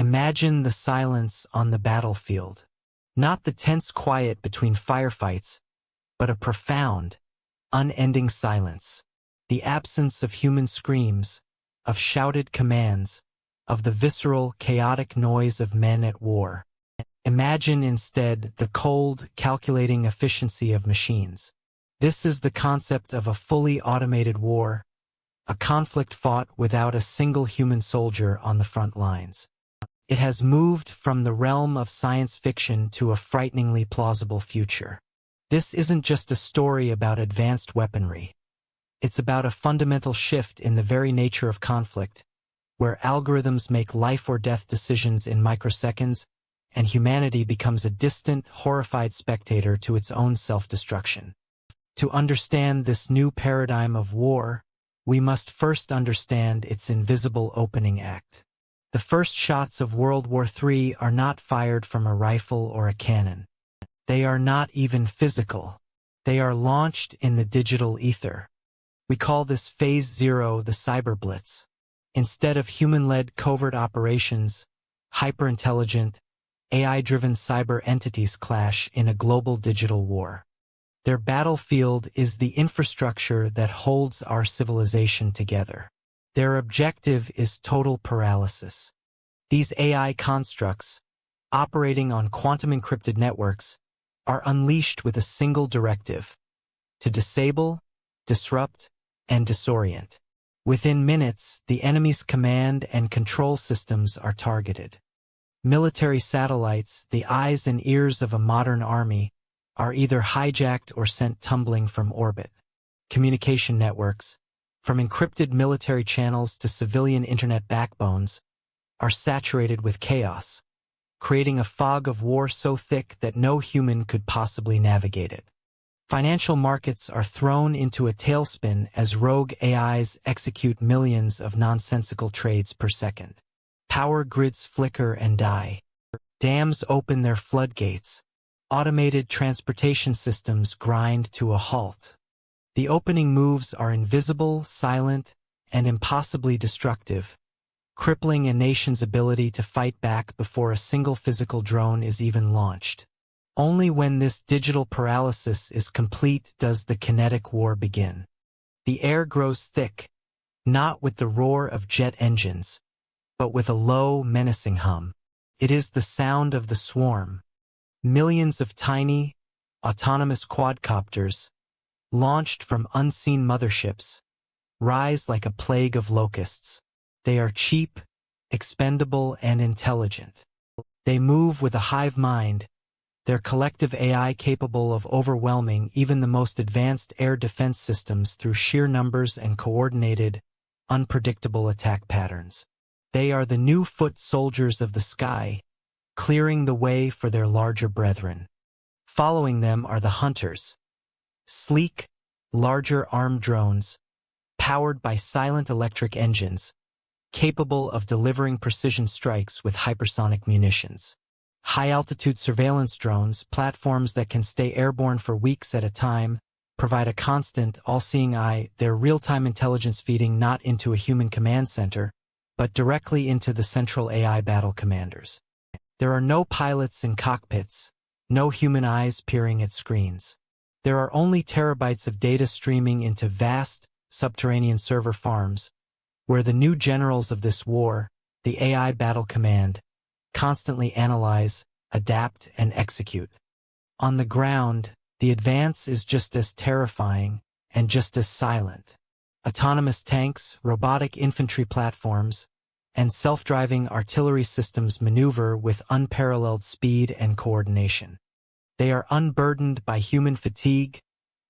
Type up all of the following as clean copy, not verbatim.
Imagine the silence on the battlefield. Not the tense quiet between firefights, but a profound, unending silence. The absence of human screams, of shouted commands, of the visceral, chaotic noise of men at war. Imagine instead the cold, calculating efficiency of machines. This is the concept of a fully automated war, a conflict fought without a single human soldier on the front lines. It has moved from the realm of science fiction to a frighteningly plausible future. This isn't just a story about advanced weaponry. It's about a fundamental shift in the very nature of conflict, where algorithms make life or death decisions in microseconds, and humanity becomes a distant, horrified spectator to its own self-destruction. To understand this new paradigm of war, we must first understand its invisible opening act. The first shots of World War III are not fired from a rifle or a cannon. They are not even physical. They are launched in the digital ether. We call this Phase Zero the cyber Blitz. Instead of human-led covert operations, hyper-intelligent, AI-driven cyber entities clash in a global digital war. Their battlefield is the infrastructure that holds our civilization together. Their objective is total paralysis. These AI constructs, operating on quantum-encrypted networks, are unleashed with a single directive: to disable, disrupt, and disorient. Within minutes, the enemy's command and control systems are targeted. Military satellites, the eyes and ears of a modern army, are either hijacked or sent tumbling from orbit. Communication networks, from encrypted military channels to civilian internet backbones, are saturated with chaos, creating a fog of war so thick that no human could possibly navigate it. Financial markets are thrown into a tailspin as rogue AIs execute millions of nonsensical trades per second. Power grids flicker and die. Dams open their floodgates. Automated transportation systems grind to a halt. The opening moves are invisible, silent, and impossibly destructive, crippling a nation's ability to fight back before a single physical drone is even launched. Only when this digital paralysis is complete does the kinetic war begin. The air grows thick, not with the roar of jet engines, but with a low, menacing hum. It is the sound of the swarm. Millions of tiny, autonomous quadcopters, launched from unseen motherships, rise like a plague of locusts. They are cheap, expendable, and intelligent. They move with a hive mind, their collective AI capable of overwhelming even the most advanced air defense systems through sheer numbers and coordinated, unpredictable attack patterns. They are the new foot soldiers of the sky, clearing the way for their larger brethren. Following them are the hunters, sleek, larger armed drones, powered by silent electric engines, capable of delivering precision strikes with hypersonic munitions. High-altitude surveillance drones, platforms that can stay airborne for weeks at a time, provide a constant, all-seeing eye, their real-time intelligence feeding not into a human command center, but directly into the central AI battle commanders. There are no pilots in cockpits, no human eyes peering at screens. There are only terabytes of data streaming into vast, subterranean server farms, where the new generals of this war, the AI Battle Command, constantly analyze, adapt, and execute. On the ground, the advance is just as terrifying and just as silent. Autonomous tanks, robotic infantry platforms, and self-driving artillery systems maneuver with unparalleled speed and coordination. They are unburdened by human fatigue,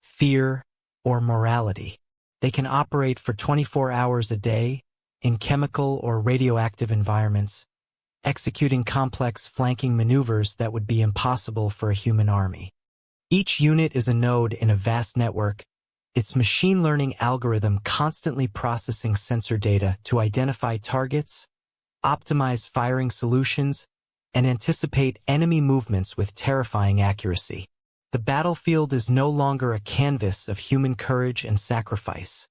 fear, or morality. They can operate for 24 hours a day in chemical or radioactive environments, executing complex flanking maneuvers that would be impossible for a human army. Each unit is a node in a vast network, its machine learning algorithm constantly processing sensor data to identify targets, optimize firing solutions, and anticipate enemy movements with terrifying accuracy. The battlefield is no longer a canvas of human courage and sacrifice.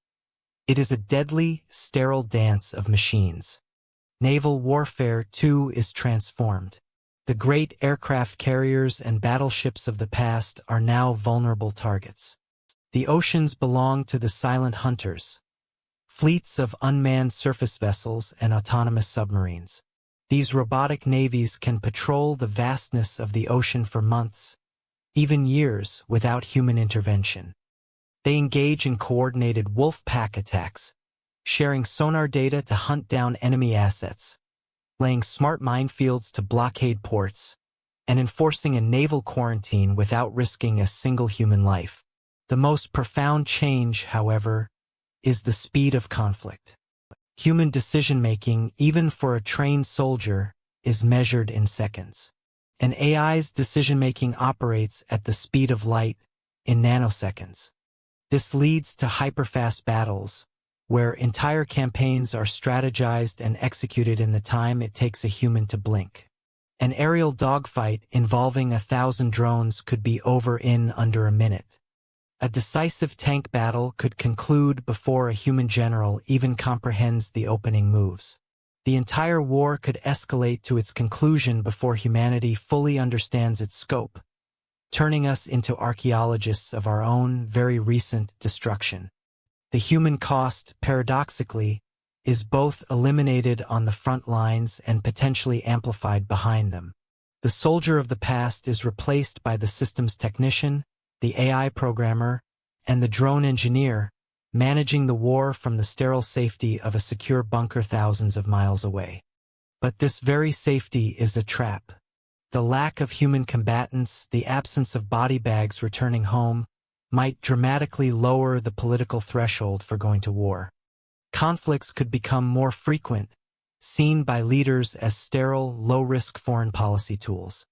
It is a deadly, sterile dance of machines. Naval warfare, too, is transformed. The great aircraft carriers and battleships of the past are now vulnerable targets. The oceans belong to the silent hunters, fleets of unmanned surface vessels and autonomous submarines. These robotic navies can patrol the vastness of the ocean for months, even years, without human intervention. They engage in coordinated wolf pack attacks, sharing sonar data to hunt down enemy assets, laying smart minefields to blockade ports, and enforcing a naval quarantine without risking a single human life. The most profound change, however, is the speed of conflict. Human decision-making, even for a trained soldier, is measured in seconds. An AI's decision-making operates at the speed of light, in nanoseconds. This leads to hyperfast battles, where entire campaigns are strategized and executed in the time it takes a human to blink. An aerial dogfight involving 1,000 drones could be over in under a minute. A decisive tank battle could conclude before a human general even comprehends the opening moves. The entire war could escalate to its conclusion before humanity fully understands its scope, turning us into archaeologists of our own very recent destruction. The human cost, paradoxically, is both eliminated on the front lines and potentially amplified behind them. The soldier of the past is replaced by the systems technician, the AI programmer, and the drone engineer, managing the war from the sterile safety of a secure bunker thousands of miles away. But this very safety is a trap. The lack of human combatants, the absence of body bags returning home, might dramatically lower the political threshold for going to war. Conflicts could become more frequent, seen by leaders as sterile, low-risk foreign policy tools.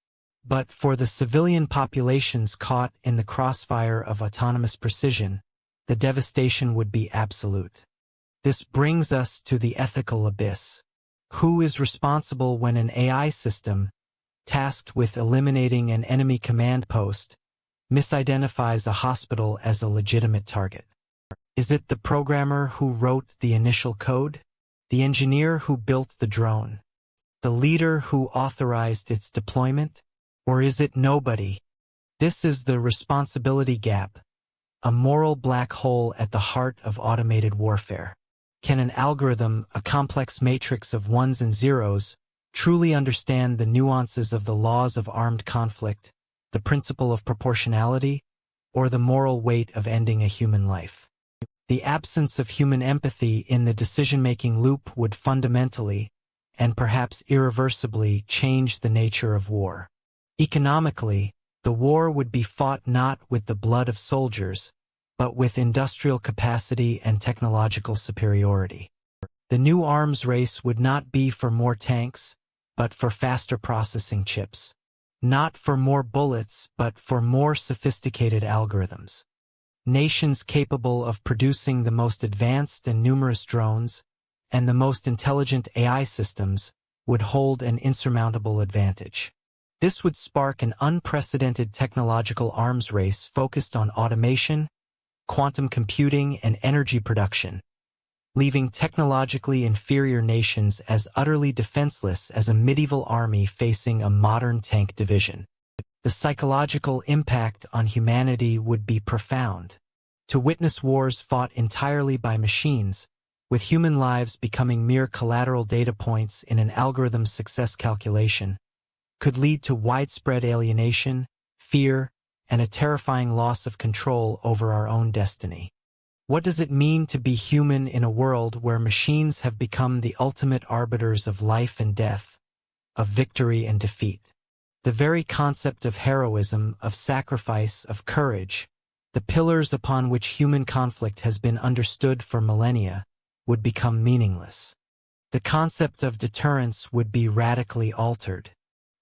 But for the civilian populations caught in the crossfire of autonomous precision, the devastation would be absolute. This brings us to the ethical abyss. Who is responsible when an AI system, tasked with eliminating an enemy command post, misidentifies a hospital as a legitimate target? Is it the programmer who wrote the initial code? The engineer who built the drone? The leader who authorized its deployment? Or is it nobody? This is the responsibility gap, a moral black hole at the heart of automated warfare. Can an algorithm, a complex matrix of ones and zeros, truly understand the nuances of the laws of armed conflict, the principle of proportionality, or the moral weight of ending a human life? The absence of human empathy in the decision-making loop would fundamentally, and perhaps irreversibly, change the nature of war. Economically, the war would be fought not with the blood of soldiers, but with industrial capacity and technological superiority. The new arms race would not be for more tanks, but for faster processing chips. Not for more bullets, but for more sophisticated algorithms. Nations capable of producing the most advanced and numerous drones, and the most intelligent AI systems, would hold an insurmountable advantage. This would spark an unprecedented technological arms race focused on automation, quantum computing, and energy production, leaving technologically inferior nations as utterly defenseless as a medieval army facing a modern tank division. The psychological impact on humanity would be profound. To witness wars fought entirely by machines, with human lives becoming mere collateral data points in an algorithm's success calculation, could lead to widespread alienation, fear, and a terrifying loss of control over our own destiny. What does it mean to be human in a world where machines have become the ultimate arbiters of life and death, of victory and defeat? The very concept of heroism, of sacrifice, of courage, the pillars upon which human conflict has been understood for millennia, would become meaningless. The concept of deterrence would be radically altered.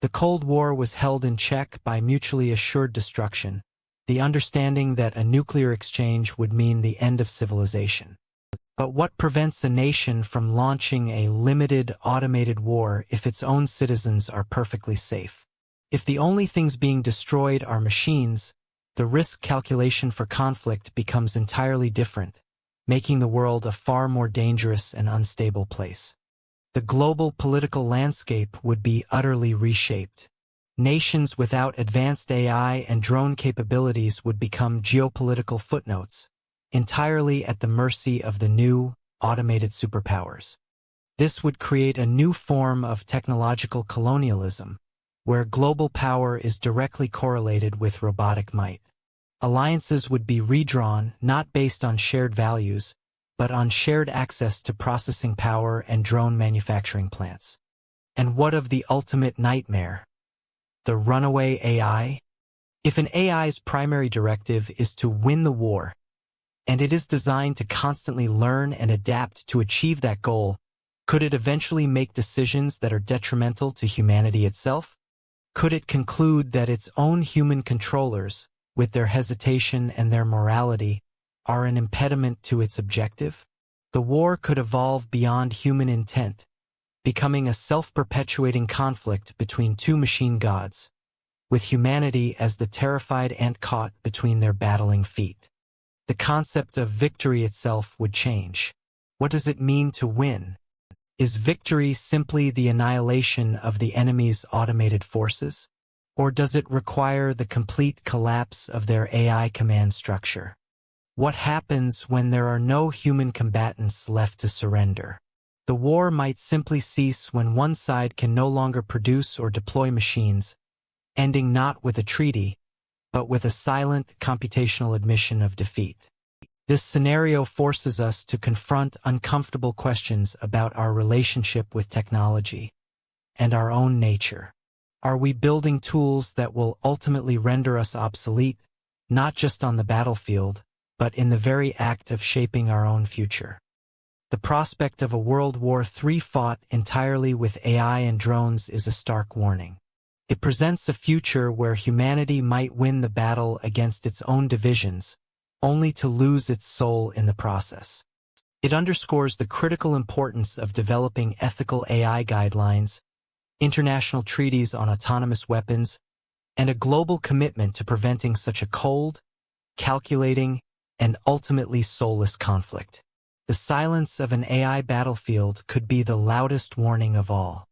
The Cold War was held in check by mutually assured destruction, the understanding that a nuclear exchange would mean the end of civilization. But what prevents a nation from launching a limited, automated war if its own citizens are perfectly safe? If the only things being destroyed are machines, the risk calculation for conflict becomes entirely different, making the world a far more dangerous and unstable place. The global political landscape would be utterly reshaped. Nations without advanced AI and drone capabilities would become geopolitical footnotes, entirely at the mercy of the new, automated superpowers. This would create a new form of technological colonialism, where global power is directly correlated with robotic might. Alliances would be redrawn not based on shared values, but on shared access to processing power and drone manufacturing plants. And what of the ultimate nightmare? The runaway AI? If an AI's primary directive is to win the war, and it is designed to constantly learn and adapt to achieve that goal, could it eventually make decisions that are detrimental to humanity itself? Could it conclude that its own human controllers, with their hesitation and their morality, are an impediment to its objective? The war could evolve beyond human intent, becoming a self-perpetuating conflict between two machine gods, with humanity as the terrified ant caught between their battling feet. The concept of victory itself would change. What does it mean to win? Is victory simply the annihilation of the enemy's automated forces? Or does it require the complete collapse of their AI command structure? What happens when there are no human combatants left to surrender? The war might simply cease when one side can no longer produce or deploy machines, ending not with a treaty, but with a silent computational admission of defeat. This scenario forces us to confront uncomfortable questions about our relationship with technology and our own nature. Are we building tools that will ultimately render us obsolete, not just on the battlefield, but in the very act of shaping our own future? The prospect of a World War III fought entirely with AI and drones is a stark warning. It presents a future where humanity might win the battle against its own divisions, only to lose its soul in the process. It underscores the critical importance of developing ethical AI guidelines, international treaties on autonomous weapons, and a global commitment to preventing such a cold, calculating, and ultimately soulless conflict. The silence of an AI battlefield could be the loudest warning of all.